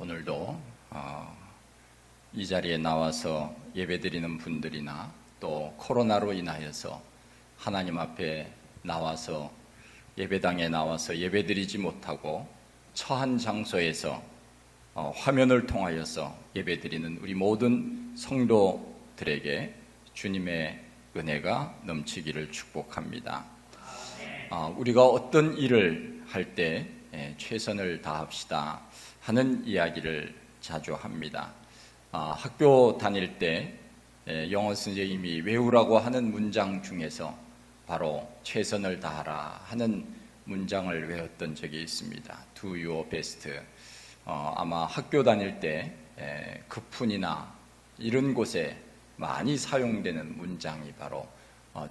오늘도 이 자리에 나와서 예배드리는 분들이나 또 코로나로 인하여서 하나님 앞에 나와서 예배당에 나와서 예배드리지 못하고 처한 장소에서 화면을 통하여서 예배드리는 우리 모든 성도들에게 주님의 은혜가 넘치기를 축복합니다. 우리가 어떤 일을 할 때 최선을 다합시다 하는 이야기를 자주 합니다. 학교 다닐 때 영어 선생님이 외우라고 하는 문장 중에서 바로 최선을 다하라 하는 문장을 외웠던 적이 있습니다. Do your best. 아마 학교 다닐 때 급훈이나 이런 곳에 많이 사용되는 문장이 바로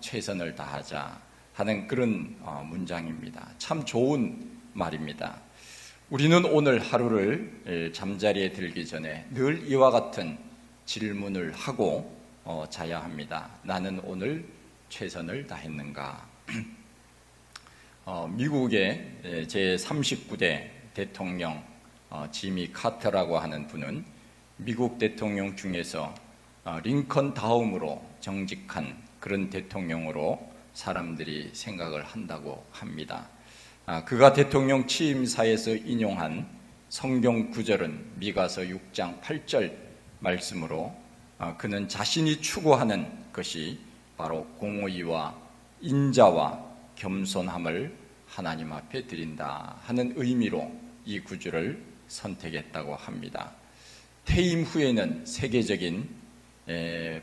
최선을 다하자 하는 그런 문장입니다. 참 좋은 말입니다. 우리는 오늘 하루를 잠자리에 들기 전에 늘 이와 같은 질문을 하고 자야 합니다. 나는 오늘 최선을 다했는가? 미국의 제39대 대통령 지미 카터라고 하는 분은 미국 대통령 중에서 링컨 다음으로 정직한 그런 대통령으로 사람들이 생각을 한다고 합니다. 그가 대통령 취임사에서 인용한 성경 구절은 미가서 6장 8절 말씀으로 그는 자신이 추구하는 것이 바로 공의와 인자와 겸손함을 하나님 앞에 드린다 하는 의미로 이 구절을 선택했다고 합니다. 퇴임 후에는 세계적인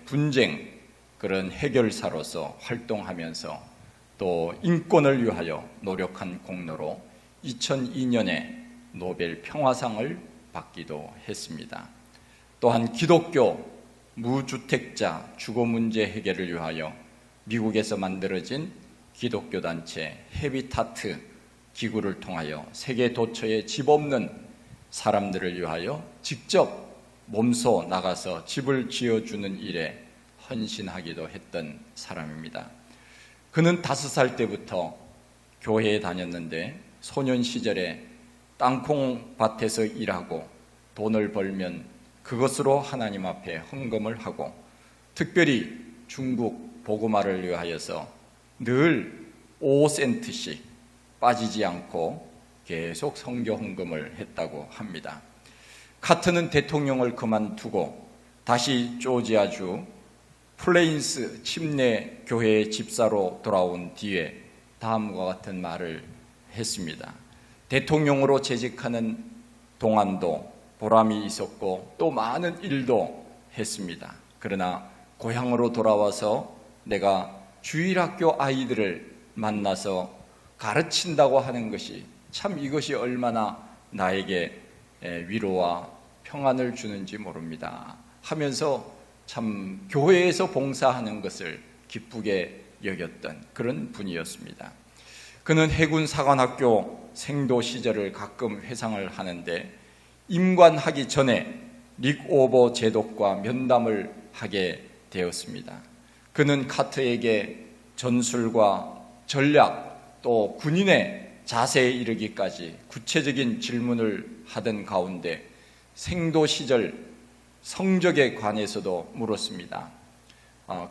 분쟁 그런 해결사로서 활동하면서 또 인권을 위하여 노력한 공로로 2002년에 노벨 평화상을 받기도 했습니다. 또한 기독교 무주택자 주거 문제 해결을 위하여 미국에서 만들어진 기독교 단체 헤비타트 기구를 통하여 세계 도처에 집 없는 사람들을 위하여 직접 몸소 나가서 집을 지어주는 일에 헌신하기도 했던 사람입니다. 그는 5살 때부터 교회에 다녔는데 소년 시절에 땅콩밭에서 일하고 돈을 벌면 그것으로 하나님 앞에 헌금을 하고 특별히 중국 복음화를 위하여서 늘 5센트씩 빠지지 않고 계속 선교 헌금을 했다고 합니다. 카트는 대통령을 그만두고 다시 조지아주 플레인스 침례 교회의 집사로 돌아온 뒤에 다음과 같은 말을 했습니다. 대통령으로 재직하는 동안도 보람이 있었고 또 많은 일도 했습니다. 그러나 고향으로 돌아와서 내가 주일학교 아이들을 만나서 가르친다고 하는 것이 참 이것이 얼마나 나에게 위로와 평안을 주는지 모릅니다 하면서 참 교회에서 봉사하는 것을 기쁘게 여겼던 그런 분이었습니다. 그는 해군 사관학교 생도 시절을 가끔 회상을 하는데 임관하기 전에 릭오버 제독과 면담을 하게 되었습니다. 그는 카트에게 전술과 전략 또 군인의 자세에 이르기까지 구체적인 질문을 하던 가운데 생도 시절 성적에 관해서도 물었습니다.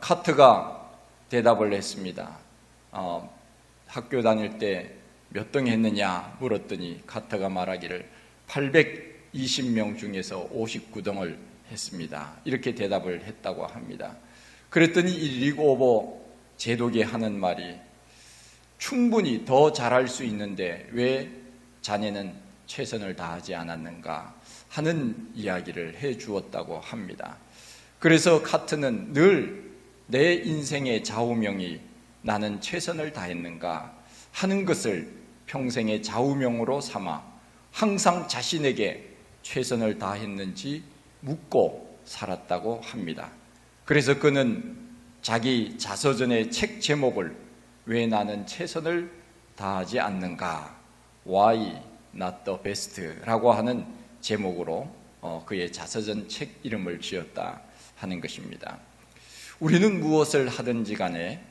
카트가 대답을 했습니다. 학교 다닐 때 몇 등 했느냐 물었더니 카트가 말하기를 820명 중에서 59등을 했습니다. 이렇게 대답을 했다고 합니다. 그랬더니 이 릭오버 제독이 하는 말이 충분히 더 잘할 수 있는데 왜 자네는 최선을 다하지 않았는가 하는 이야기를 해 주었다고 합니다. 그래서 카트는 늘 내 인생의 좌우명이 나는 최선을 다했는가 하는 것을 평생의 좌우명으로 삼아 항상 자신에게 최선을 다했는지 묻고 살았다고 합니다. 그래서 그는 자기 자서전의 책 제목을 왜 나는 최선을 다하지 않는가 Why not the best? 라고 하는 제목으로 그의 자서전 책 이름을 지었다 하는 것입니다. 우리는 무엇을 하든지 간에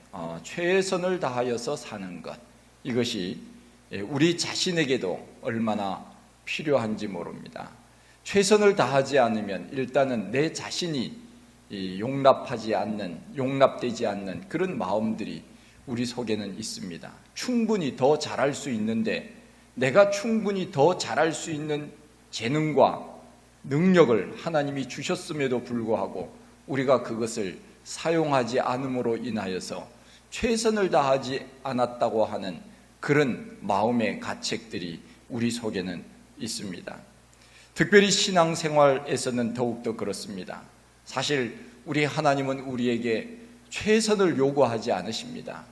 최선을 다하여서 사는 것, 이것이 우리 자신에게도 얼마나 필요한지 모릅니다. 최선을 다하지 않으면 일단은 내 자신이 용납되지 않는 그런 마음들이 우리 속에는 있습니다. 충분히 더 잘할 수 있는데, 내가 충분히 더 잘할 수 있는 재능과 능력을 하나님이 주셨음에도 불구하고 우리가 그것을 사용하지 않음으로 인하여서 최선을 다하지 않았다고 하는 그런 마음의 가책들이 우리 속에는 있습니다. 특별히 신앙생활에서는 더욱더 그렇습니다. 사실 우리 하나님은 우리에게 최선을 요구하지 않으십니다.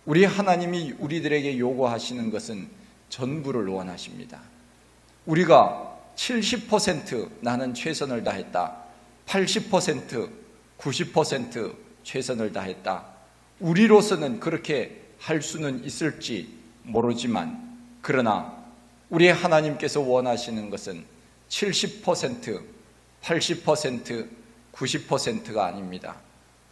우리 하나님이 우리들에게 요구하시는 것은 전부를 원하십니다. 우리가 70% 나는 최선을 다했다, 80%, 90% 최선을 다했다, 우리로서는 그렇게 할 수는 있을지 모르지만, 그러나 우리 하나님께서 원하시는 것은 70%, 80%, 90%가 아닙니다.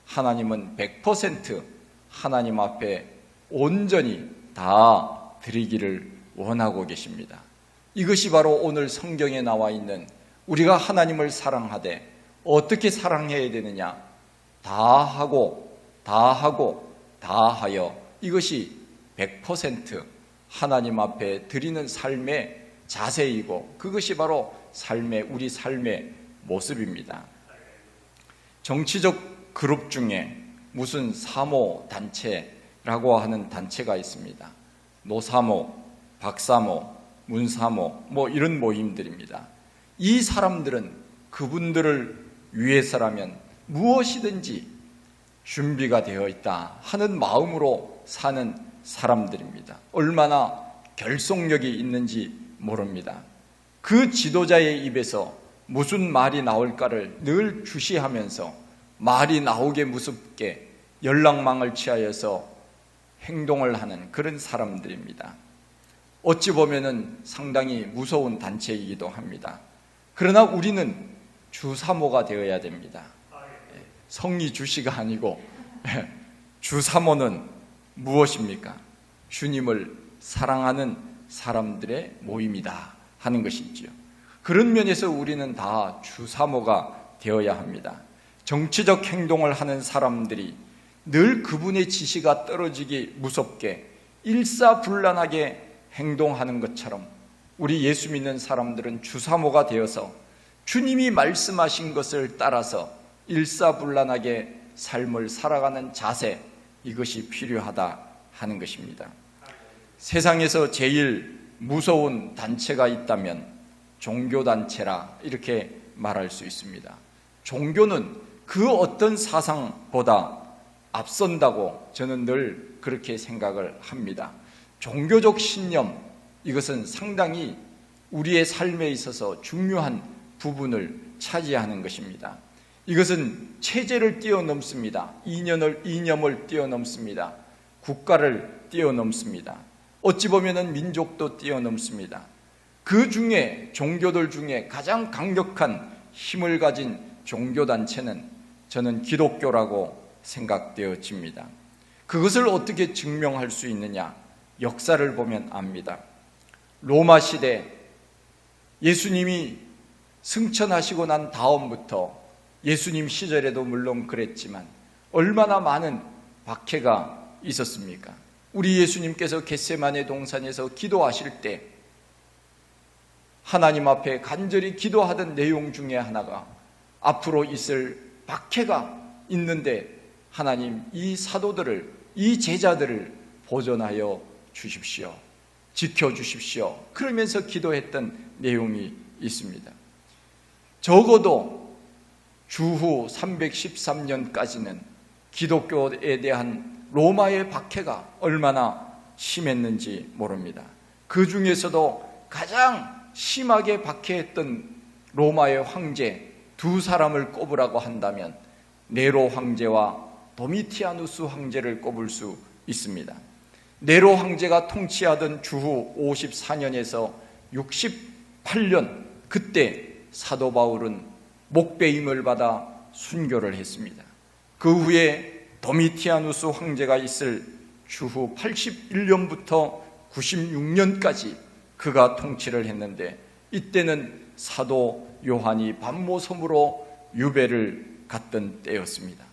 하나님은 100% 하나님 앞에 온전히 다 드리기를 원하고 계십니다. 이것이 바로 오늘 성경에 나와 있는 우리가 하나님을 사랑하되 어떻게 사랑해야 되느냐, 다 하고 다 하고 다 하여, 이것이 100% 하나님 앞에 드리는 삶의 자세이고, 그것이 바로 우리 삶의 모습입니다. 정치적 그룹 중에 무슨 사모 단체라고 하는 단체가 있습니다. 노사모, 박사모, 문사모, 이런 모임들입니다. 이 사람들은 그분들을 위해서라면 무엇이든지 준비가 되어 있다 하는 마음으로 사는 사람들입니다. 얼마나 결속력이 있는지 모릅니다. 그 지도자의 입에서 무슨 말이 나올까를 늘 주시하면서 말이 나오게 무섭게 연락망을 취하여서 행동을 하는 그런 사람들입니다. 어찌 보면은 상당히 무서운 단체이기도 합니다. 그러나 우리는 주사모가 되어야 됩니다. 성이 주시가 아니고 주사모는 무엇입니까? 주님을 사랑하는 사람들의 모임이다 하는 것이지요. 그런 면에서 우리는 다 주사모가 되어야 합니다. 정치적 행동을 하는 사람들이 늘 그분의 지시가 떨어지기 무섭게 일사불란하게 행동하는 것처럼, 우리 예수 믿는 사람들은 주사모가 되어서 주님이 말씀하신 것을 따라서 일사불란하게 삶을 살아가는 자세, 이것이 필요하다 하는 것입니다. 세상에서 제일 무서운 단체가 있다면 종교단체라 이렇게 말할 수 있습니다. 종교는 그 어떤 사상보다 앞선다고 저는 늘 그렇게 생각을 합니다. 종교적 신념, 이것은 상당히 우리의 삶에 있어서 중요한 부분을 차지하는 것입니다. 이것은 체제를 뛰어넘습니다. 이념을 뛰어넘습니다. 국가를 뛰어넘습니다. 어찌 보면 민족도 뛰어넘습니다. 그 중에 종교들 중에 가장 강력한 힘을 가진 종교단체는 저는 기독교라고 생각되어집니다. 그것을 어떻게 증명할 수 있느냐? 역사를 보면 압니다. 로마 시대 예수님이 승천하시고 난 다음부터, 예수님 시절에도 물론 그랬지만 얼마나 많은 박해가 있었습니까? 우리 예수님께서 겟세마네 동산에서 기도하실 때 하나님 앞에 간절히 기도하던 내용 중에 하나가 앞으로 있을 박해가 있는데 하나님, 이 사도들을, 이 제자들을 보존하여 주십시오, 지켜주십시오, 그러면서 기도했던 내용이 있습니다. 적어도 주후 313년까지는 기독교에 대한 로마의 박해가 얼마나 심했는지 모릅니다. 그 중에서도 가장 심하게 박해했던 로마의 황제 두 사람을 꼽으라고 한다면 네로 황제와 도미티아누스 황제를 꼽을 수 있습니다. 네로 황제가 통치하던 주후 54년에서 68년, 그때 사도 바울은 목배임을 받아 순교를 했습니다. 그 후에 도미티아누스 황제가 있을 주후 81년부터 96년까지 그가 통치를 했는데 이때는 사도 요한이 밤모섬으로 유배를 갔던 때였습니다.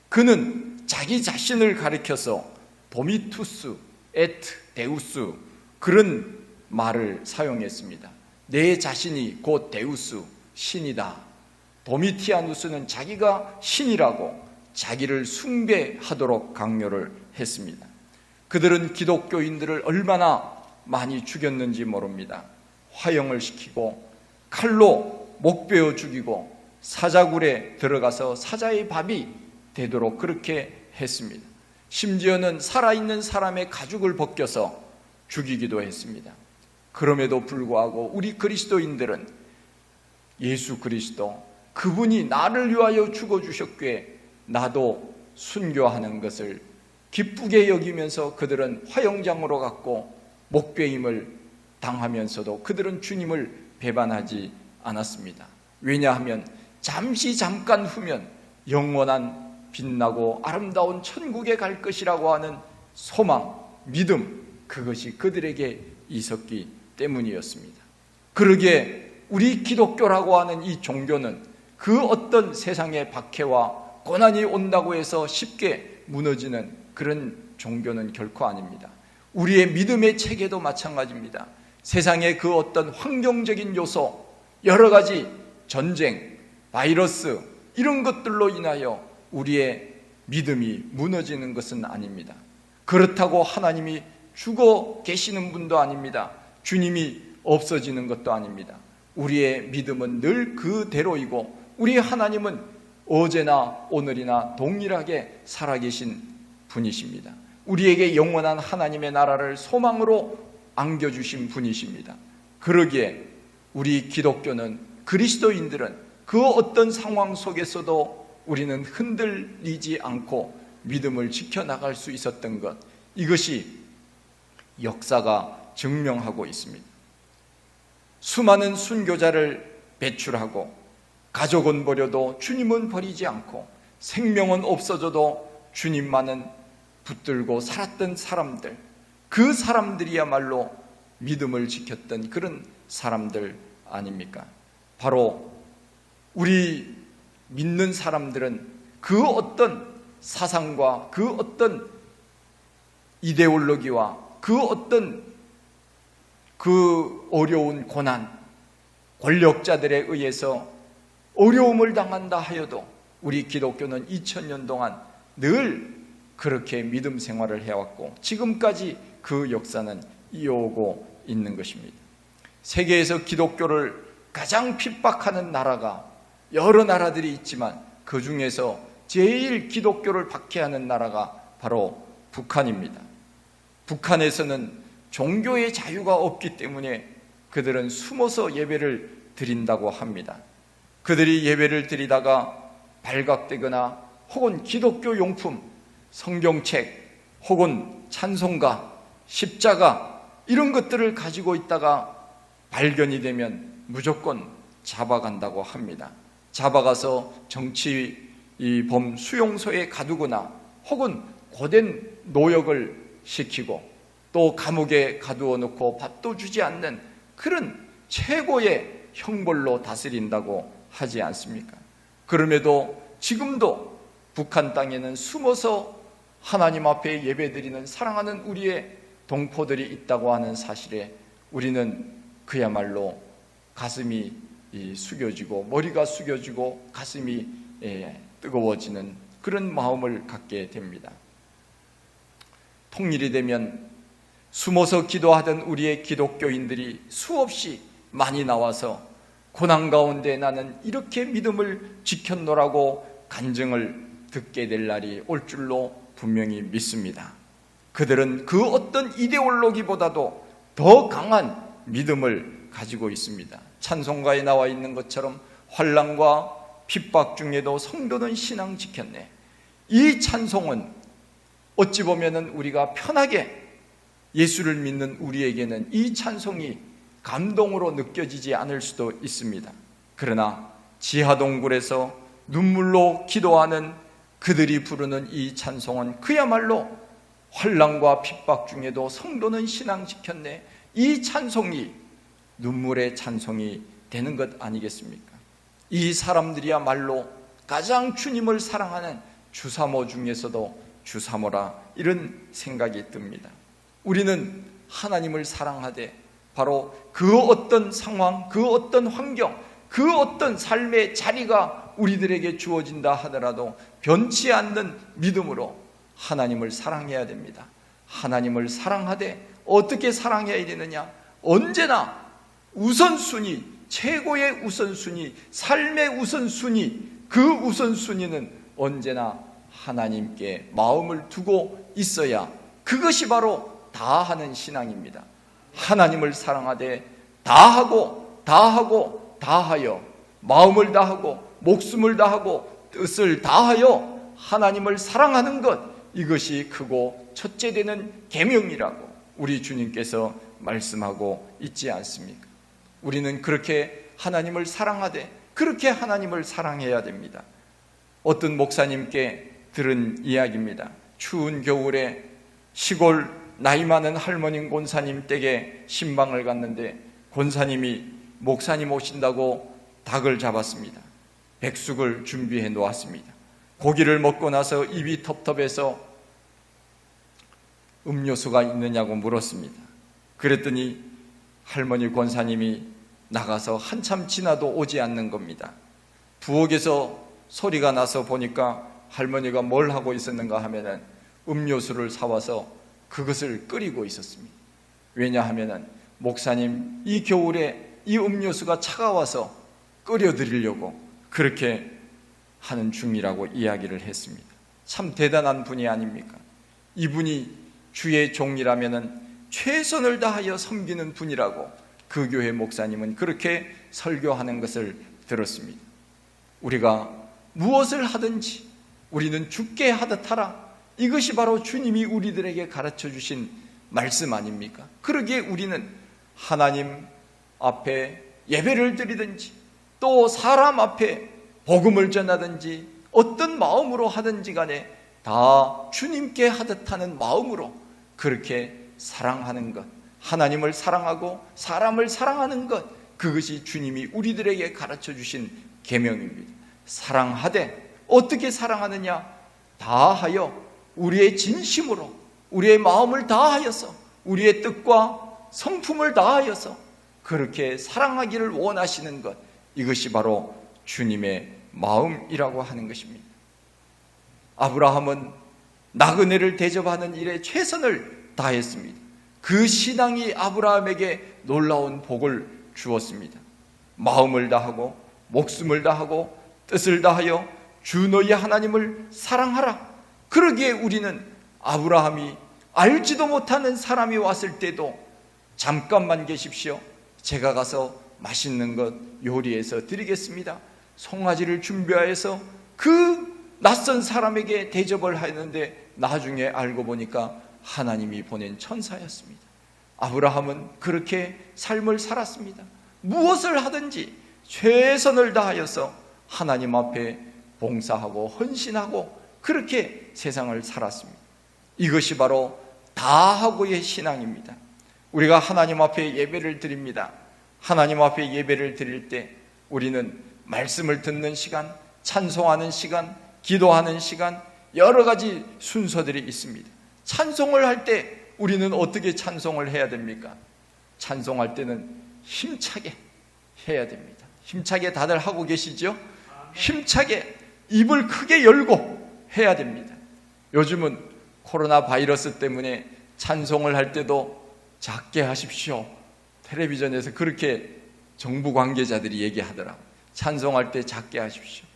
그는 자기 자신을 가리켜서 도미투스, 에트, 데우스 그런 말을 사용했습니다. 내 자신이 곧 데우스, 신이다. 도미티아누스는 자기가 신이라고 자기를 숭배하도록 강요를 했습니다. 그들은 기독교인들을 얼마나 많이 죽였는지 모릅니다. 화형을 시키고 칼로 목 베어 죽이고 사자굴에 들어가서 사자의 밥이 되도록 그렇게 했습니다. 심지어는 살아있는 사람의 가죽을 벗겨서 죽이기도 했습니다. 그럼에도 불구하고 우리 그리스도인들은 예수 그리스도 그분이 나를 위하여 죽어주셨기에 나도 순교하는 것을 기쁘게 여기면서 그들은 화형장으로 갔고 목베임을 당하면서도 그들은 주님을 배반하지 않았습니다. 왜냐하면 잠깐 후면 영원한 빛나고 아름다운 천국에 갈 것이라고 하는 소망, 믿음, 그것이 그들에게 있었기 때문이었습니다. 그러기에 우리 기독교라고 하는 이 종교는 그 어떤 세상의 박해와 고난이 온다고 해서 쉽게 무너지는 그런 종교는 결코 아닙니다. 우리의 믿음의 체계도 마찬가지입니다. 세상의 그 어떤 환경적인 요소, 여러 가지 전쟁, 바이러스 이런 것들로 인하여 우리의 믿음이 무너지는 것은 아닙니다. 그렇다고 하나님이 죽어 계시는 분도 아닙니다. 주님이 없어지는 것도 아닙니다. 우리의 믿음은 늘 그대로이고 우리 하나님은 어제나 오늘이나 동일하게 살아계신 분이십니다. 우리에게 영원한 하나님의 나라를 소망으로 안겨주신 분이십니다. 그러기에 우리 기독교는, 그리스도인들은 그 어떤 상황 속에서도 우리는 흔들리지 않고 믿음을 지켜나갈 수 있었던 것, 이것이 역사가 증명하고 있습니다. 수많은 순교자를 배출하고 가족은 버려도 주님은 버리지 않고 생명은 없어져도 주님만은 붙들고 살았던 사람들, 그 사람들이야말로 믿음을 지켰던 그런 사람들 아닙니까? 바로 우리 믿는 사람들은 그 어떤 사상과 그 어떤 이데올로기와 그 어떤 그 어려운 고난, 권력자들에 의해서 어려움을 당한다 하여도 우리 기독교는 2000년 동안 늘 그렇게 믿음 생활을 해왔고 지금까지 그 역사는 이어오고 있는 것입니다. 세계에서 기독교를 가장 핍박하는 나라가 여러 나라들이 있지만 그 중에서 제일 기독교를 박해하는 나라가 바로 북한입니다. 북한에서는 종교의 자유가 없기 때문에 그들은 숨어서 예배를 드린다고 합니다. 그들이 예배를 드리다가 발각되거나 혹은 기독교 용품, 성경책 혹은 찬송가, 십자가 이런 것들을 가지고 있다가 발견이 되면 무조건 잡아간다고 합니다. 잡아가서 정치범 수용소에 가두거나 혹은 고된 노역을 시키고 또 감옥에 가두어 놓고 밥도 주지 않는 그런 최고의 형벌로 다스린다고 하지 않습니까? 그럼에도 지금도 북한 땅에는 숨어서 하나님 앞에 예배드리는 사랑하는 우리의 동포들이 있다고 하는 사실에 우리는 그야말로 가슴이 숙여지고 머리가 숙여지고 가슴이 뜨거워지는 그런 마음을 갖게 됩니다. 통일이 되면 숨어서 기도하던 우리의 기독교인들이 수없이 많이 나와서 고난 가운데 나는 이렇게 믿음을 지켰노라고 간증을 듣게 될 날이 올 줄로 분명히 믿습니다. 그들은 그 어떤 이데올로기보다도 더 강한 믿음을 가지고 있습니다. 찬송가에 나와 있는 것처럼 환난과 핍박 중에도 성도는 신앙 지켰네. 이 찬송은 어찌 보면은 우리가 편하게 예수를 믿는 우리에게는 이 찬송이 감동으로 느껴지지 않을 수도 있습니다. 그러나 지하동굴에서 눈물로 기도하는 그들이 부르는 이 찬송은 그야말로 환난과 핍박 중에도 성도는 신앙 지켰네. 이 찬송이 눈물의 찬송이 되는 것 아니겠습니까? 이 사람들이야말로 가장 주님을 사랑하는 주사모 중에서도 주사모라, 이런 생각이 듭니다. 우리는 하나님을 사랑하되 바로 그 어떤 상황, 그 어떤 환경, 그 어떤 삶의 자리가 우리들에게 주어진다 하더라도 변치 않는 믿음으로 하나님을 사랑해야 됩니다. 하나님을 사랑하되 어떻게 사랑해야 되느냐? 언제나 우선순위, 최고의 우선순위, 삶의 우선순위, 그 우선순위는 언제나 하나님께 마음을 두고 있어야, 그것이 바로 다하는 신앙입니다. 하나님을 사랑하되 다하고 다하고 다하여, 마음을 다하고 목숨을 다하고 뜻을 다하여 하나님을 사랑하는 것, 이것이 크고 첫째 되는 계명이라고 우리 주님께서 말씀하고 있지 않습니까? 우리는 그렇게 하나님을 사랑하되 그렇게 하나님을 사랑해야 됩니다. 어떤 목사님께 들은 이야기입니다. 추운 겨울에 시골 나이 많은 할머니 권사님 댁에 신방을 갔는데 권사님이 목사님 오신다고 닭을 잡았습니다. 백숙을 준비해 놓았습니다. 고기를 먹고 나서 입이 텁텁해서 음료수가 있느냐고 물었습니다. 그랬더니 할머니 권사님이 나가서 한참 지나도 오지 않는 겁니다. 부엌에서 소리가 나서 보니까 할머니가 뭘 하고 있었는가 하면은 음료수를 사와서 그것을 끓이고 있었습니다. 왜냐하면은 목사님 이 겨울에 이 음료수가 차가워서 끓여드리려고 그렇게 하는 중이라고 이야기를 했습니다. 참 대단한 분이 아닙니까? 이분이 주의 종이라면은 최선을 다하여 섬기는 분이라고 그 교회 목사님은 그렇게 설교하는 것을 들었습니다. 우리가 무엇을 하든지 우리는 죽게 하듯 하라, 이것이 바로 주님이 우리들에게 가르쳐 주신 말씀 아닙니까? 그러기에 우리는 하나님 앞에 예배를 드리든지 또 사람 앞에 복음을 전하든지 어떤 마음으로 하든지 간에 다 주님께 하듯 하는 마음으로 그렇게 사랑하는 것, 하나님을 사랑하고 사람을 사랑하는 것, 그것이 주님이 우리들에게 가르쳐 주신 계명입니다. 사랑하되 어떻게 사랑하느냐? 다하여 우리의 진심으로, 우리의 마음을 다하여서, 우리의 뜻과 성품을 다하여서 그렇게 사랑하기를 원하시는 것, 이것이 바로 주님의 마음이라고 하는 것입니다. 아브라함은 나그네를 대접하는 일에 최선을 다했습니다. 그 신앙이 아브라함에게 놀라운 복을 주었습니다. 마음을 다하고 목숨을 다하고 뜻을 다하여 주 너희 하나님을 사랑하라. 그러기에 우리는 아브라함이 알지도 못하는 사람이 왔을 때도 잠깐만 계십시오, 제가 가서 맛있는 것 요리해서 드리겠습니다, 송아지를 준비하여서 그 낯선 사람에게 대접을 하였는데 나중에 알고 보니까 하나님이 보낸 천사였습니다. 아브라함은 그렇게 삶을 살았습니다. 무엇을 하든지 최선을 다하여서 하나님 앞에 봉사하고 헌신하고 그렇게 세상을 살았습니다. 이것이 바로 다하고의 신앙입니다. 우리가 하나님 앞에 예배를 드립니다. 하나님 앞에 예배를 드릴 때 우리는 말씀을 듣는 시간, 찬송하는 시간, 기도하는 시간, 여러 가지 순서들이 있습니다. 찬송을 할 때 우리는 어떻게 찬송을 해야 됩니까? 찬송할 때는 힘차게 해야 됩니다. 힘차게 다들 하고 계시죠? 힘차게 입을 크게 열고 해야 됩니다. 요즘은 코로나 바이러스 때문에 찬송을 할 때도 작게 하십시오, 텔레비전에서 그렇게 정부 관계자들이 얘기하더라고요. 찬송할 때 작게 하십시오.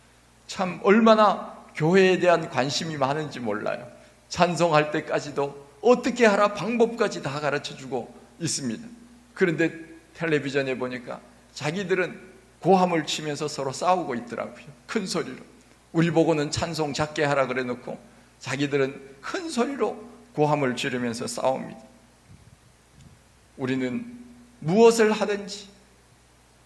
참 얼마나 교회에 대한 관심이 많은지 몰라요. 찬송할 때까지도 어떻게 하라 방법까지 다 가르쳐주고 있습니다. 그런데 텔레비전에 보니까 자기들은 고함을 치면서 서로 싸우고 있더라고요. 큰 소리로. 우리 보고는 찬송 작게 하라 그래 놓고 자기들은 큰 소리로 고함을 지르면서 싸웁니다. 우리는 무엇을 하든지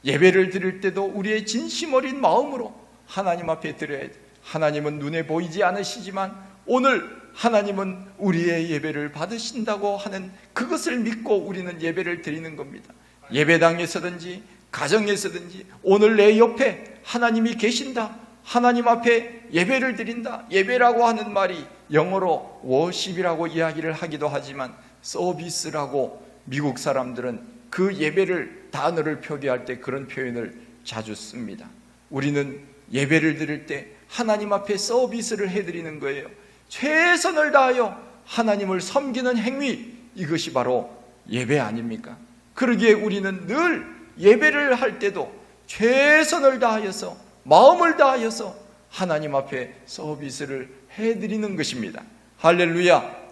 예배를 드릴 때도 우리의 진심 어린 마음으로 하나님 앞에 드려야 돼. 하나님은 눈에 보이지 않으시지만 오늘 하나님은 우리의 예배를 받으신다고 하는 그것을 믿고 우리는 예배를 드리는 겁니다. 예배당에서든지 가정에서든지 오늘 내 옆에 하나님이 계신다, 하나님 앞에 예배를 드린다. 예배라고 하는 말이 영어로 워십이라고 이야기를 하기도 하지만 서비스라고 미국 사람들은 그 예배를 단어를 표기할 때 그런 표현을 자주 씁니다. 우리는 예배를 드릴 때 하나님 앞에 서비스를 해드리는 거예요. 최선을 다하여 하나님을 섬기는 행위, 이것이 바로 예배 아닙니까? 그러기에 우리는 늘 예배를 할 때도 최선을 다하여서, 마음을 다하여서 하나님 앞에 서비스를 해드리는 것입니다. 할렐루야!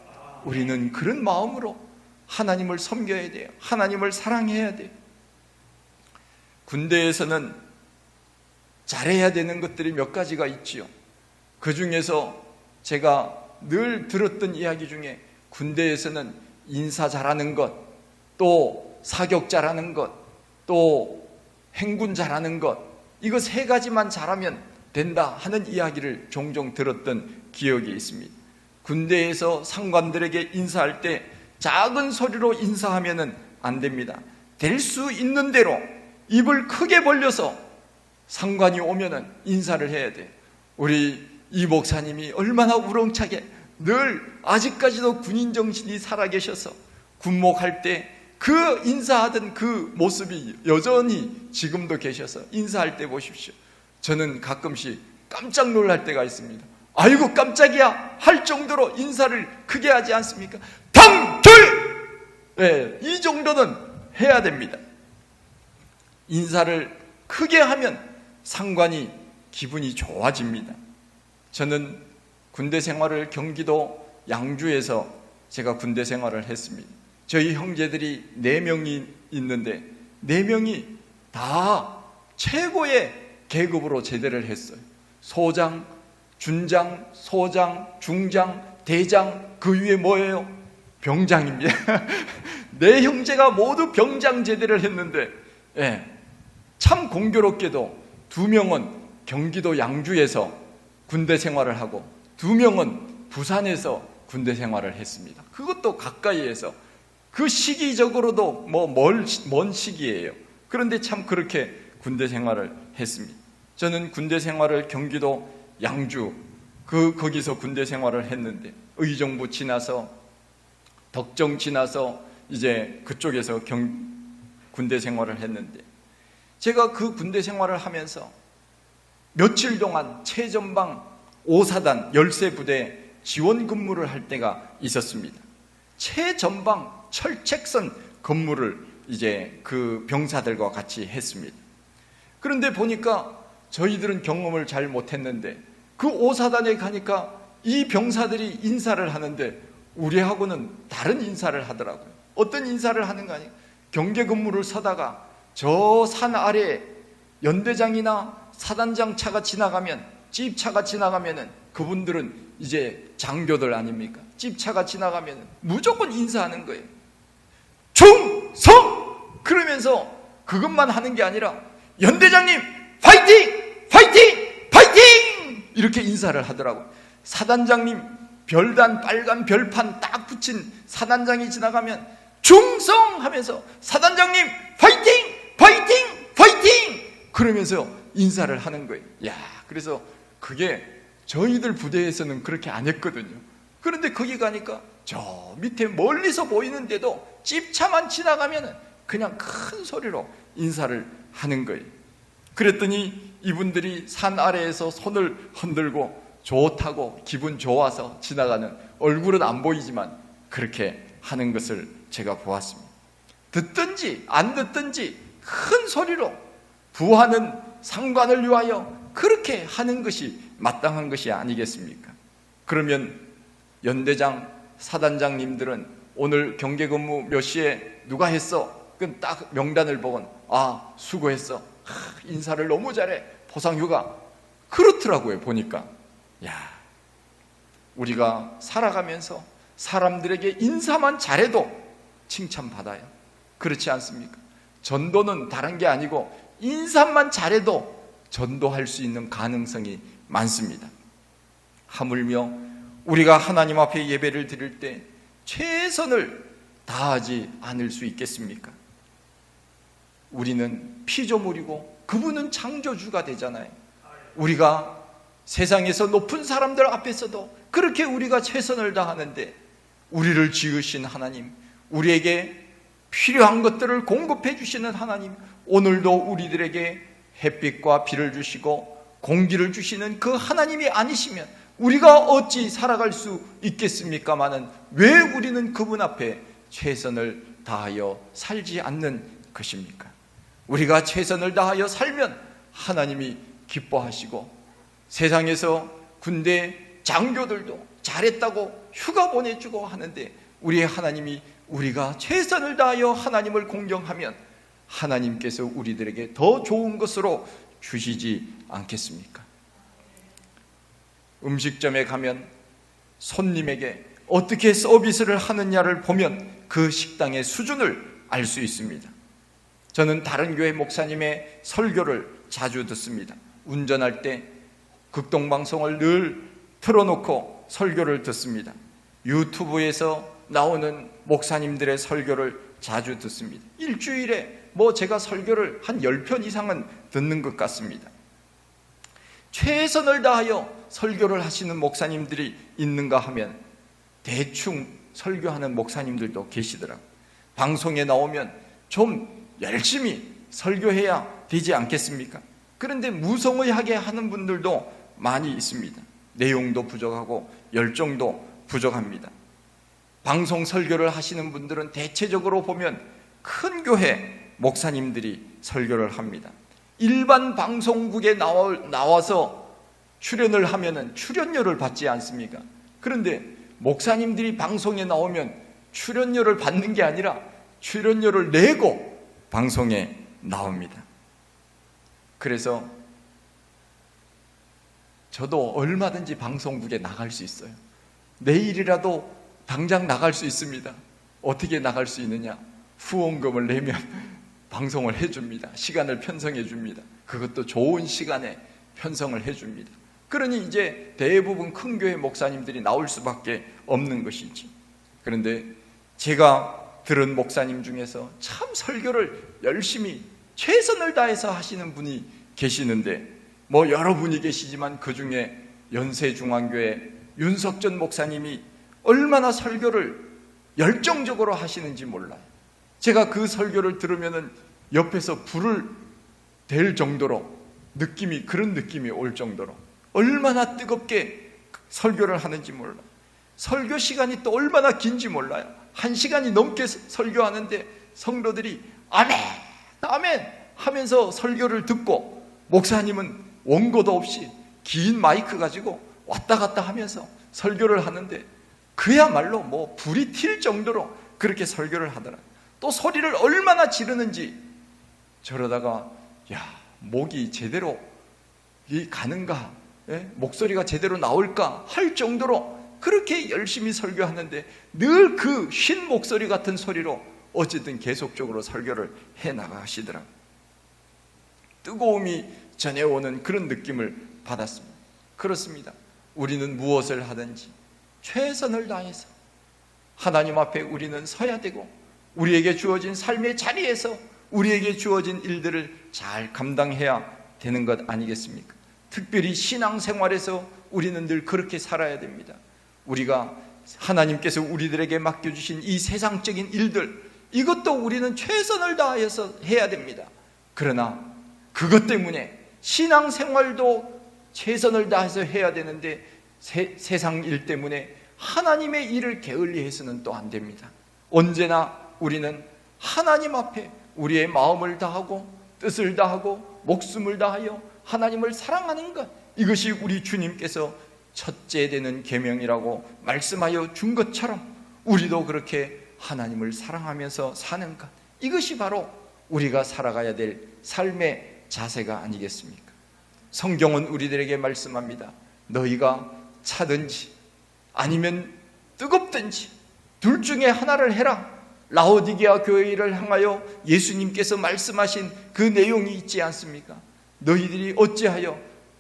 우리는 그런 마음으로 하나님을 섬겨야 돼요. 하나님을 사랑해야 돼요. 군대에서는 잘해야 되는 것들이 몇 가지가 있지요. 그 중에서 제가 늘 들었던 이야기 중에 군대에서는 인사 잘하는 것, 또 사격 잘하는 것, 또 행군 잘하는 것, 이거 세 가지만 잘하면 된다 하는 이야기를 종종 들었던 기억이 있습니다. 군대에서 상관들에게 인사할 때 작은 소리로 인사하면 안 됩니다. 될 수 있는 대로 입을 크게 벌려서 상관이 오면 인사를 해야 돼요. 우리 이 목사님이 얼마나 우렁차게 늘 아직까지도 군인 정신이 살아계셔서 군목할 때 그 인사하던 그 모습이 여전히 지금도 계셔서 인사할 때 보십시오. 저는 가끔씩 깜짝 놀랄 때가 있습니다. 아이고 깜짝이야 할 정도로 인사를 크게 하지 않습니까? 당결! 네, 이 정도는 해야 됩니다. 인사를 크게 하면 상관이 기분이 좋아집니다. 저는 군대 생활을 경기도 양주에서 제가 군대 생활을 했습니다. 저희 형제들이 4명이 있는데 4명이 다 최고의 계급으로 제대를 했어요. 소장, 준장, 소장, 중장, 대장, 그 위에 뭐예요? 병장입니다. 4형제가 모두 병장 제대를 했는데 참 공교롭게도 2명은 경기도 양주에서 군대 생활을 하고 2명은 부산에서 군대 생활을 했습니다. 그것도 가까이에서, 그 시기적으로도 먼 시기예요. 그런데 참 그렇게 군대 생활을 했습니다. 저는 군대 생활을 경기도 양주 거기서 군대 생활을 했는데 의정부 지나서 덕정 지나서 이제 그쪽에서 군대 생활을 했는데 제가 그 군대 생활을 하면서 며칠 동안 최전방 5사단 열세부대 지원 근무를 할 때가 있었습니다. 최전방 철책선 근무를 이제 그 병사들과 같이 했습니다. 그런데 보니까 저희들은 경험을 잘 못했는데 그 5사단에 가니까 이 병사들이 인사를 하는데 우리하고는 다른 인사를 하더라고요. 어떤 인사를 하는가 하니 경계 근무를 서다가 저 산 아래에 연대장이나 사단장 차가 지나가면, 찝차가 지나가면은 그분들은 이제 장교들 아닙니까? 찝차가 지나가면 무조건 인사하는 거예요. 충성! 그러면서 그것만 하는 게 아니라 연대장님 파이팅! 파이팅! 파이팅! 이렇게 인사를 하더라고요. 사단장님 별단 빨간 별판 딱 붙인 사단장이 지나가면 충성하면서 사단장님 파이팅! 파이팅! 파이팅! 그러면서 인사를 하는 거예요. 야, 그래서 그게 저희들 부대에서는 그렇게 안 했거든요. 그런데 거기 가니까 저 밑에 멀리서 보이는데도 찝차만 지나가면 그냥 큰 소리로 인사를 하는 거예요. 그랬더니 이분들이 산 아래에서 손을 흔들고 좋다고 기분 좋아서 지나가는, 얼굴은 안 보이지만 그렇게 하는 것을 제가 보았습니다. 듣든지 안 듣든지 큰 소리로 부하는 상관을 위하여 그렇게 하는 것이 마땅한 것이 아니겠습니까? 그러면 연대장, 사단장님들은 오늘 경계 근무 몇 시에 누가 했어? 그럼 딱 명단을 보곤 아, 수고했어. 인사를 너무 잘해. 포상휴가. 그렇더라고요, 보니까. 야, 우리가 살아가면서 사람들에게 인사만 잘해도 칭찬받아요. 그렇지 않습니까? 전도는 다른 게 아니고 인사만 잘해도 전도할 수 있는 가능성이 많습니다. 하물며 우리가 하나님 앞에 예배를 드릴 때 최선을 다하지 않을 수 있겠습니까? 우리는 피조물이고 그분은 창조주가 되잖아요. 우리가 세상에서 높은 사람들 앞에서도 그렇게 우리가 최선을 다하는데, 우리를 지으신 하나님, 우리에게 필요한 것들을 공급해 주시는 하나님, 오늘도 우리들에게 햇빛과 비를 주시고 공기를 주시는 그 하나님이 아니시면 우리가 어찌 살아갈 수 있겠습니까마는, 왜 우리는 그분 앞에 최선을 다하여 살지 않는 것입니까? 우리가 최선을 다하여 살면 하나님이 기뻐하시고, 세상에서 군대 장교들도 잘했다고 휴가 보내주고 하는데, 우리의 하나님이 우리가 최선을 다하여 하나님을 공경하면 하나님께서 우리들에게 더 좋은 것으로 주시지 않겠습니까? 음식점에 가면 손님에게 어떻게 서비스를 하느냐를 보면 그 식당의 수준을 알 수 있습니다. 저는 다른 교회 목사님의 설교를 자주 듣습니다. 운전할 때 극동방송을 늘 틀어놓고 설교를 듣습니다. 유튜브에서 나오는 목사님들의 설교를 자주 듣습니다. 일주일에 제가 설교를 한 10편 이상은 듣는 것 같습니다. 최선을 다하여 설교를 하시는 목사님들이 있는가 하면 대충 설교하는 목사님들도 계시더라고요. 방송에 나오면 좀 열심히 설교해야 되지 않겠습니까? 그런데 무성의하게 하는 분들도 많이 있습니다. 내용도 부족하고 열정도 부족합니다. 방송 설교를 하시는 분들은 대체적으로 보면 큰 교회 목사님들이 설교를 합니다. 일반 방송국에 나와서 출연을 하면은 출연료를 받지 않습니까? 그런데 목사님들이 방송에 나오면 출연료를 받는 게 아니라 출연료를 내고 방송에 나옵니다. 그래서 저도 얼마든지 방송국에 나갈 수 있어요. 내일이라도 당장 나갈 수 있습니다. 어떻게 나갈 수 있느냐? 후원금을 내면 방송을 해줍니다. 시간을 편성해 줍니다. 그것도 좋은 시간에 편성을 해줍니다. 그러니 이제 대부분 큰 교회 목사님들이 나올 수밖에 없는 것이지. 그런데 제가 들은 목사님 중에서 참 설교를 열심히 최선을 다해서 하시는 분이 계시는데, 여러분이 계시지만 그 중에 연세중앙교회 윤석전 목사님이 얼마나 설교를 열정적으로 하시는지 몰라요. 제가 그 설교를 들으면은 옆에서 불을 댈 정도로 그런 느낌이 올 정도로 얼마나 뜨겁게 설교를 하는지 몰라요. 설교 시간이 또 얼마나 긴지 몰라요. 1시간이 넘게 설교하는데 성도들이 아멘 아멘 하면서 설교를 듣고, 목사님은 원고도 없이 긴 마이크 가지고 왔다 갔다 하면서 설교를 하는데, 그야말로 불이 튈 정도로 그렇게 설교를 하더라고요. 또 소리를 얼마나 지르는지, 저러다가 목이 제대로 가는가, 목소리가 제대로 나올까 할 정도로 그렇게 열심히 설교하는데, 늘 그 쉰 목소리 같은 소리로 어쨌든 계속적으로 설교를 해나가시더라고요. 뜨거움이 전해오는 그런 느낌을 받았습니다. 그렇습니다. 우리는 무엇을 하든지 최선을 다해서 하나님 앞에 우리는 서야 되고, 우리에게 주어진 삶의 자리에서 우리에게 주어진 일들을 잘 감당해야 되는 것 아니겠습니까? 특별히 신앙생활에서 우리는 늘 그렇게 살아야 됩니다. 우리가 하나님께서 우리들에게 맡겨주신 이 세상적인 일들, 이것도 우리는 최선을 다해서 해야 됩니다. 그러나 그것 때문에 신앙생활도 최선을 다해서 해야 되는데, 세상 일 때문에 하나님의 일을 게을리해서는 또 안 됩니다. 언제나 우리는 하나님 앞에 우리의 마음을 다하고 뜻을 다하고 목숨을 다하여 하나님을 사랑하는 것, 이것이 우리 주님께서 첫째 되는 계명이라고 말씀하여 준 것처럼 우리도 그렇게 하나님을 사랑하면서 사는 것, 이것이 바로 우리가 살아가야 될 삶의 자세가 아니겠습니까? 성경은 우리들에게 말씀합니다. 너희가 차든지 아니면 뜨겁든지 둘 중에 하나를 해라. 라오디게아 교회를 향하여 예수님께서 말씀하신 그 내용이 있지 않습니까? 너희들이 어찌하여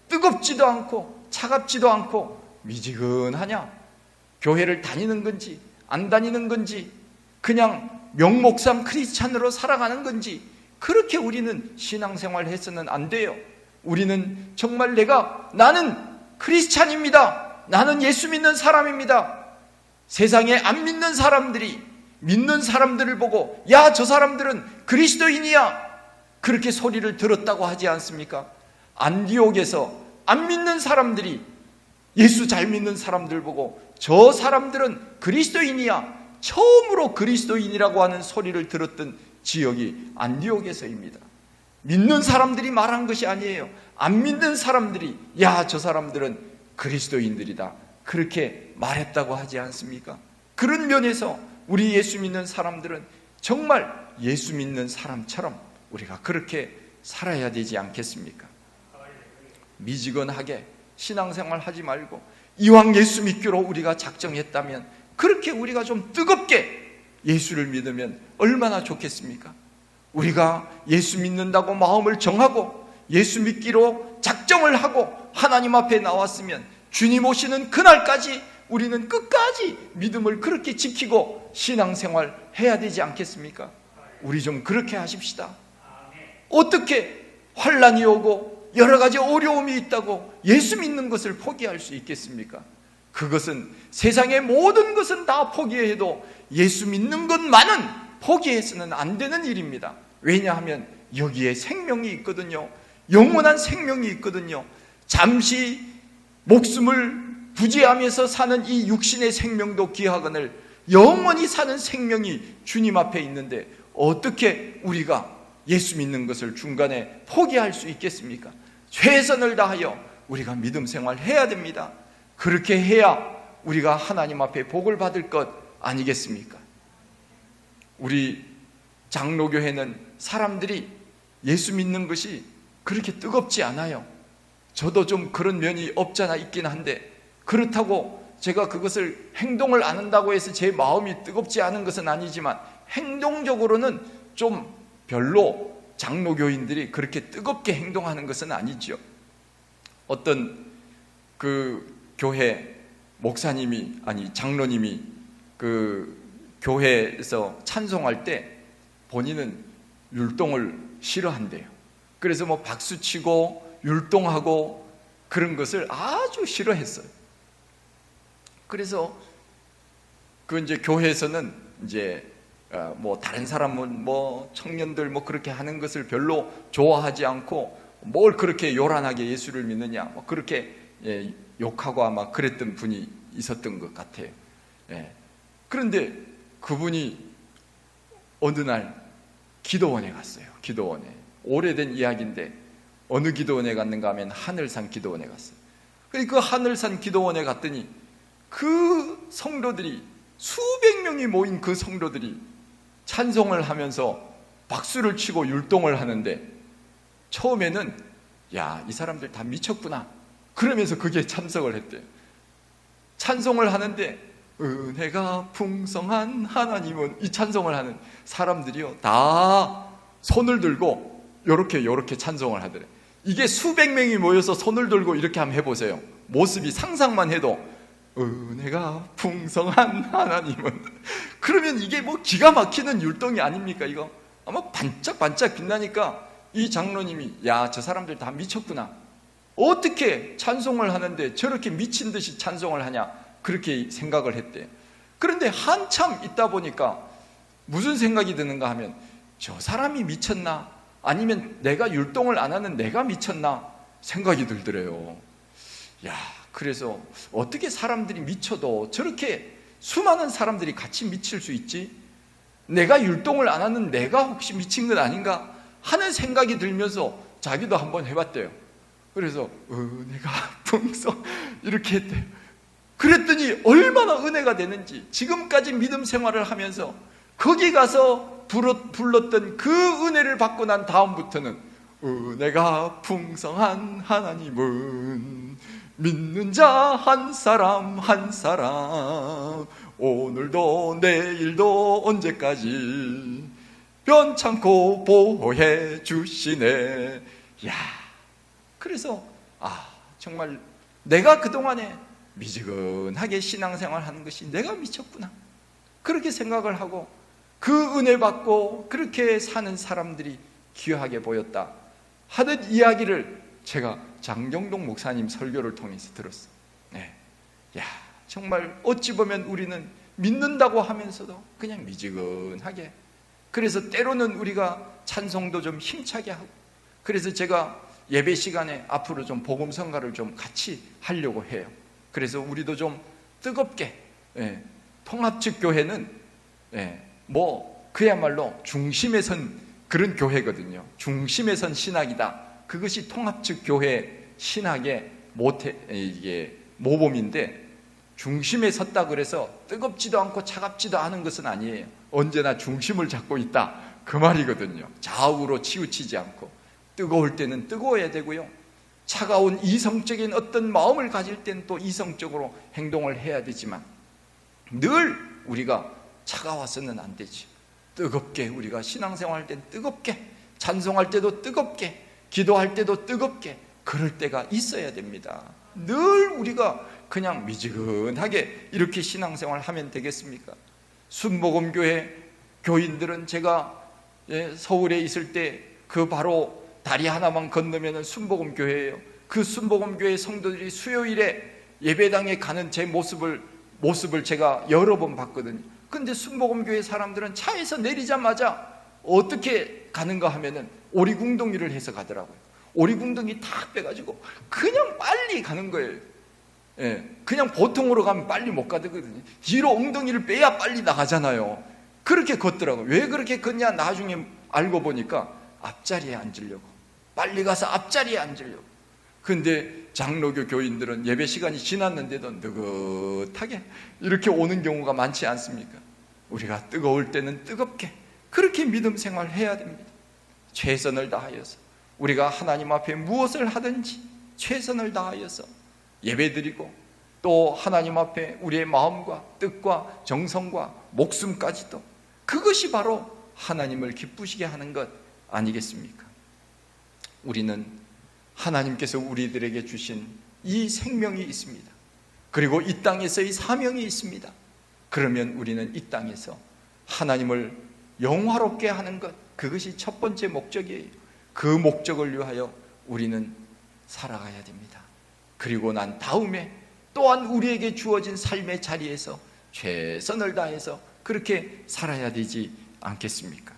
뜨겁지도 않고 차갑지도 않고 미지근하냐? 교회를 다니는 건지 안 다니는 건지, 그냥 명목상 크리스찬으로 살아가는 건지, 그렇게 우리는 신앙생활 해서는 안 돼요. 우리는 정말 나는 크리스찬입니다. 나는 예수 믿는 사람입니다. 세상에 안 믿는 사람들이 믿는 사람들을 보고 야, 저 사람들은 그리스도인이야, 그렇게 소리를 들었다고 하지 않습니까? 안디옥에서 안 믿는 사람들이 예수 잘 믿는 사람들 보고 저 사람들은 그리스도인이야, 처음으로 그리스도인이라고 하는 소리를 들었던 지역이 안디옥에서입니다. 믿는 사람들이 말한 것이 아니에요. 안 믿는 사람들이 야, 저 사람들은 그리스도인들이다, 그렇게 말했다고 하지 않습니까? 그런 면에서 우리 예수 믿는 사람들은 정말 예수 믿는 사람처럼 우리가 그렇게 살아야 되지 않겠습니까? 미지근하게 신앙생활 하지 말고 이왕 예수 믿기로 우리가 작정했다면 그렇게 우리가 좀 뜨겁게 예수를 믿으면 얼마나 좋겠습니까? 우리가 예수 믿는다고 마음을 정하고 예수 믿기로 작정을 하고 하나님 앞에 나왔으면 주님 오시는 그날까지 우리는 끝까지 믿음을 그렇게 지키고 신앙생활 해야 되지 않겠습니까? 우리 좀 그렇게 하십시다. 어떻게 환난이 오고 여러 가지 어려움이 있다고 예수 믿는 것을 포기할 수 있겠습니까? 그것은 세상의 모든 것은 다 포기해도 예수 믿는 것만은 포기해서는 안 되는 일입니다. 왜냐하면 여기에 생명이 있거든요. 영원한 생명이 있거든요. 잠시 목숨을 부지하면서 사는 이 육신의 생명도 귀하거늘 영원히 사는 생명이 주님 앞에 있는데 어떻게 우리가 예수 믿는 것을 중간에 포기할 수 있겠습니까? 최선을 다하여 우리가 믿음 생활 해야 됩니다. 그렇게 해야 우리가 하나님 앞에 복을 받을 것 아니겠습니까? 우리 장로교회는 사람들이 예수 믿는 것이 그렇게 뜨겁지 않아요. 저도 좀 그런 면이 없잖아 있긴 한데, 그렇다고 제가 그것을 행동을 안 한다고 해서 제 마음이 뜨겁지 않은 것은 아니지만 행동적으로는 좀 별로 장로교인들이 그렇게 뜨겁게 행동하는 것은 아니죠. 어떤 그 교회 목사님이, 아니 장로님이 그 교회에서 찬송할 때 본인은 율동을 싫어한대요. 그래서 뭐 박수치고 율동하고 그런 것을 아주 싫어했어요. 그래서 그 이제 교회에서는 이제 뭐 다른 사람은 뭐 청년들 뭐 그렇게 하는 것을 별로 좋아하지 않고 뭘 그렇게 요란하게 예수를 믿느냐 뭐 그렇게 욕하고 아마 그랬던 분이 있었던 것 같아요. 그런데 그분이 어느 날 기도원에 갔어요. 기도원에. 오래된 이야기인데 어느 기도원에 갔는가 하면 하늘산 기도원에 갔어요. 그 하늘산 기도원에 갔더니 그 성도들이, 수백 명이 모인 그 성도들이 찬송을 하면서 박수를 치고 율동을 하는데, 처음에는 야, 이 사람들 다 미쳤구나 그러면서 그게 참석을 했대요. 찬송을 하는데 은혜가 풍성한 하나님은, 이 찬송을 하는 사람들이요 다 손을 들고 요렇게 찬송을 하더래. 이게 수백 명이 모여서 손을 들고 이렇게 한번 해보세요. 모습이 상상만 해도 은혜가 풍성한 하나님은, 그러면 이게 뭐 기가 막히는 율동이 아닙니까? 이거 아마 반짝반짝 빛나니까 이 장로님이 야, 저 사람들 다 미쳤구나, 어떻게 찬송을 하는데 저렇게 미친 듯이 찬송을 하냐, 그렇게 생각을 했대. 그런데 한참 있다 보니까 무슨 생각이 드는가 하면, 저 사람이 미쳤나 아니면 내가 율동을 안 하는 내가 미쳤나 생각이 들더래요. 야, 그래서 어떻게 사람들이 미쳐도 저렇게 수많은 사람들이 같이 미칠 수 있지? 내가 율동을 안 하는 내가 혹시 미친 건 아닌가 하는 생각이 들면서 자기도 한번 해봤대요. 그래서 은혜가 풍성 이렇게 했대요. 그랬더니 얼마나 은혜가 되는지, 지금까지 믿음 생활을 하면서 거기 가서 불렀던 그 은혜를 받고 난 다음부터는 은혜가 풍성한 하나님은 믿는 자 한 사람 한 사람 오늘도 내일도 언제까지 변찮고 보호해 주시네. 야, 그래서 정말 내가 그동안에 미지근하게 신앙생활 하는 것이 내가 미쳤구나, 그렇게 생각을 하고 그 은혜 받고 그렇게 사는 사람들이 귀하게 보였다 하는 이야기를 제가 장정동 목사님 설교를 통해서 들었어요. 네. 야, 정말 어찌 보면 우리는 믿는다고 하면서도 그냥 미지근하게, 그래서 때로는 우리가 찬송도 좀 힘차게 하고, 그래서 제가 예배 시간에 앞으로 좀 복음 성가를 좀 같이 하려고 해요. 그래서 우리도 좀 뜨겁게, 통합측 교회는 뭐 그야말로 중심에 선 그런 교회거든요. 중심에 선 신학이다. 그것이 통합측 교회 신학의 이게 모범인데, 중심에 섰다 그래서 뜨겁지도 않고 차갑지도 않은 것은 아니에요. 언제나 중심을 잡고 있다, 그 말이거든요. 좌우로 치우치지 않고, 뜨거울 때는 뜨거워야 되고요, 차가운 이성적인 어떤 마음을 가질 때는 또 이성적으로 행동을 해야 되지만, 늘 우리가 차가워서는 안 되지. 뜨겁게, 우리가 신앙생활할 때는 뜨겁게, 찬송할 때도 뜨겁게, 기도할 때도 뜨겁게, 그럴 때가 있어야 됩니다. 늘 우리가 그냥 미지근하게 이렇게 신앙생활 하면 되겠습니까? 순복음교회 교인들은 제가 서울에 있을 때 그 바로 다리 하나만 건너면 순복음교회예요. 그 순복음교회 성도들이 수요일에 예배당에 가는 제 모습을 제가 여러 번 봤거든요. 근데 순복음교회 사람들은 차에서 내리자마자 어떻게 가는가 하면은 오리궁둥이를 해서 가더라고요. 오리궁둥이 탁 빼가지고 그냥 빨리 가는 거예요. 그냥 보통으로 가면 빨리 못 가거든요. 뒤로 엉덩이를 빼야 빨리 나가잖아요. 그렇게 걷더라고요. 왜 그렇게 걷냐, 나중에 알고 보니까 앞자리에 앉으려고, 빨리 가서 앞자리에 앉으려고. 근데 장로교 교인들은 예배 시간이 지났는데도 느긋하게 이렇게 오는 경우가 많지 않습니까? 우리가 뜨거울 때는 뜨겁게 그렇게 믿음 생활해야 됩니다. 최선을 다하여서 우리가 하나님 앞에 무엇을 하든지 최선을 다하여서 예배드리고, 또 하나님 앞에 우리의 마음과 뜻과 정성과 목숨까지도, 그것이 바로 하나님을 기쁘시게 하는 것 아니겠습니까? 우리는 하나님께서 우리들에게 주신 이 생명이 있습니다. 그리고 이 땅에서의 사명이 있습니다. 그러면 우리는 이 땅에서 하나님을 영화롭게 하는 것, 그것이 첫 번째 목적이에요. 그 목적을 위하여 우리는 살아가야 됩니다. 그리고 난 다음에 또한 우리에게 주어진 삶의 자리에서 최선을 다해서 그렇게 살아야 되지 않겠습니까?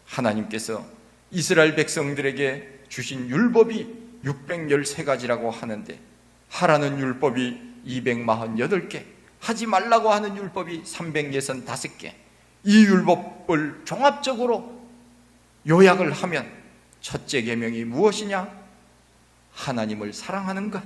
하나님께서 이스라엘 백성들에게 주신 율법이 613가지라고 하는데, 하라는 율법이 248개, 하지 말라고 하는 율법이 365개. 이 율법을 종합적으로 요약을 하면 첫째 계명이 무엇이냐? 하나님을 사랑하는 것.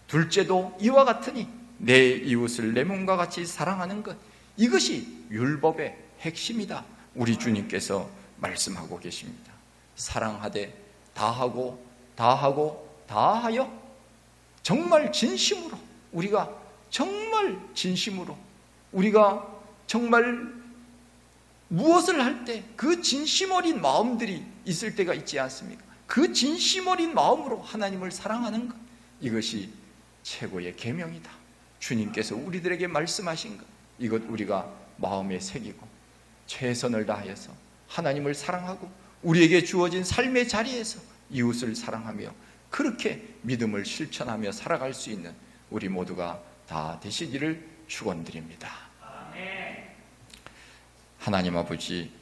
둘째도 이와 같으니 내 이웃을 내 몸과 같이 사랑하는 것. 이것이 율법의 핵심이다, 우리 주님께서 말씀하고 계십니다. 사랑하되 다하고 다하고 다하여, 정말 진심으로, 우리가 정말 진심으로, 우리가 정말 무엇을 할 때 그 진심 어린 마음들이 있을 때가 있지 않습니까? 그 진심 어린 마음으로 하나님을 사랑하는 것, 이것이 최고의 계명이다. 주님께서 우리들에게 말씀하신 것, 이것 우리가 마음에 새기고 최선을 다하여서 하나님을 사랑하고 우리에게 주어진 삶의 자리에서 이웃을 사랑하며 그렇게 믿음을 실천하며 살아갈 수 있는 우리 모두가 다 되시기를 축원드립니다. 하나님 아버지,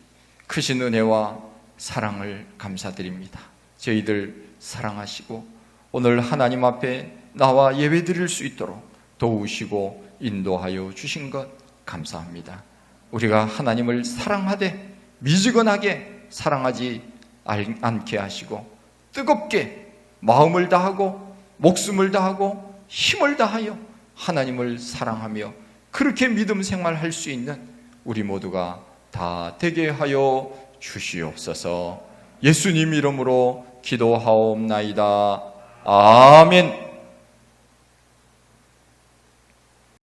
크신 은혜와 사랑을 감사드립니다. 저희들 사랑하시고 오늘 하나님 앞에 나와 예배드릴 수 있도록 도우시고 인도하여 주신 것 감사합니다. 우리가 하나님을 사랑하되 미지근하게 사랑하지 않게 하시고, 뜨겁게 마음을 다하고 목숨을 다하고 힘을 다하여 하나님을 사랑하며 그렇게 믿음 생활할 수 있는 우리 모두가 다 되게 하여 주시옵소서. 예수님 이름으로 기도하옵나이다. 아멘.